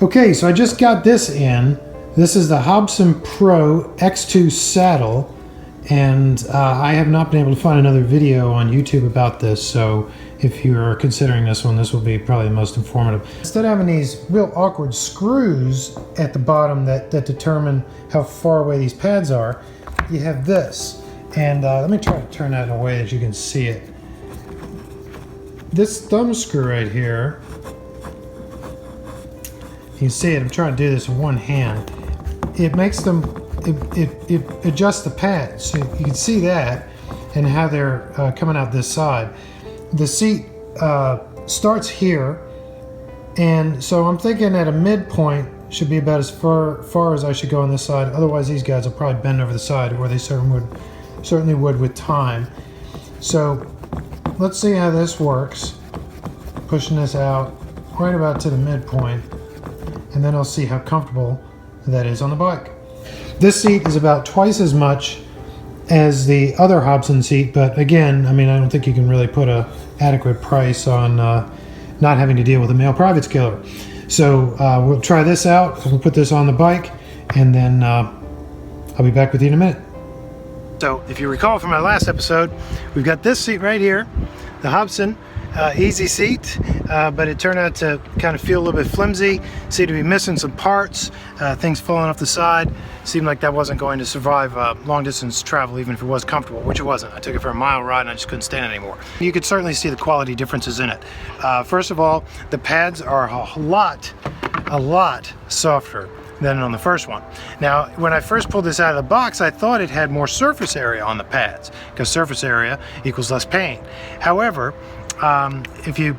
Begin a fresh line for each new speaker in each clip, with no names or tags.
Okay, so I just got this in. This is the Hobson Pro X2 saddle, and I have not been able to find another video on YouTube about this, so if you're considering this one, this will be probably the most informative. Instead of having these real awkward screws at the bottom that determine how far away these pads are, you have this. And let me try to turn that in a way that you can see it. This thumb screw right here, you can see it, I'm trying to do this with one hand. It makes them, it adjusts the pads. So you can see that and how they're coming out this side. The seat starts here, and so I'm thinking at a midpoint should be about as far as I should go on this side. Otherwise these guys will probably bend over the side, or they certainly would with time. So let's see how this works. Pushing this out right about to the midpoint, and then I'll see how comfortable that is on the bike. This seat is about twice as much as the other Hobson seat, but again, I mean, I don't think you can really put a adequate price on not having to deal with a male privates killer. So we'll try this out. We'll put this on the bike, and then I'll be back with you in a minute. So if you recall from my last episode, we've got this seat right here, the Hobson Easyseat, but it turned out to kind of feel a little bit flimsy, seemed to be missing some parts, things falling off the side. Seemed like that wasn't going to survive long distance travel, even if it was comfortable, which it wasn't. I took it for a mile ride and I just couldn't stand it anymore. You could certainly see the quality differences in it. First of all, the pads are a lot softer than on the first one. Now, when I first pulled this out of the box, I thought it had more surface area on the pads, because surface area equals less pain. However, if you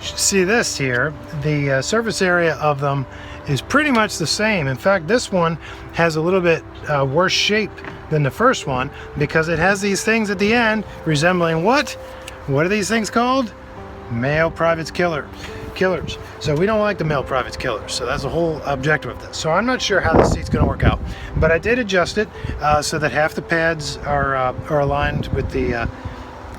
see this here, the surface area of them is pretty much the same. In fact, this one has a little bit worse shape than the first one, because it has these things at the end resembling what? What are these things called? Male privates killers. So we don't like the male privates killers, so that's the whole objective of this. So I'm not sure how this seat's going to work out, but I did adjust it so that half the pads are aligned with the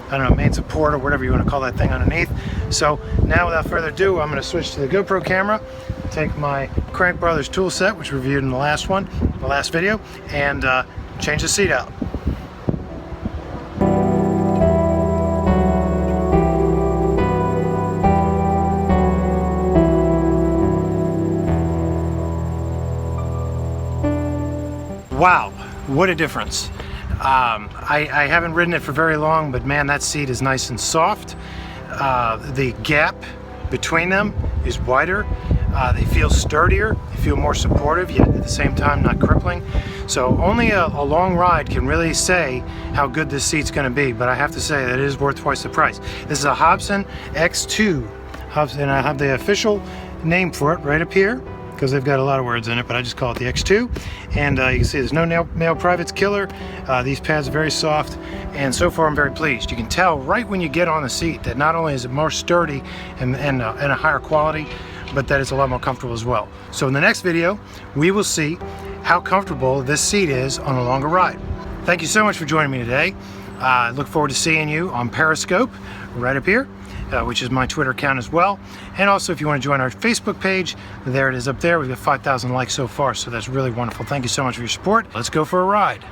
I don't know, main support or whatever you want to call that thing underneath. So now, without further ado, I'm going to switch to the GoPro camera, take my Crank Brothers tool set, which we reviewed in the last video, and change the seat out. Wow, what a difference. I haven't ridden it for very long, but man, that seat is nice and soft. The gap between them is wider. They feel sturdier, they feel more supportive, yet at the same time not crippling. So only a long ride can really say how good this seat's going to be, but I have to say that it is worth twice the price. This is a Hobson X2, and I have the official name for it right up here, because they've got a lot of words in it, but I just call it the X2. And you can see there's no male privates killer. These pads are very soft, and so far I'm very pleased. You can tell right when you get on the seat that not only is it more sturdy and a higher quality, but that it's a lot more comfortable as well. So in the next video, we will see how comfortable this seat is on a longer ride. Thank you so much for joining me today. I look forward to seeing you on Periscope right up here, which is my Twitter account as well. And also, if you want to join our Facebook page, there it is up there. We've got 5,000 likes so far, so that's really wonderful. Thank you so much for your support. Let's go for a ride.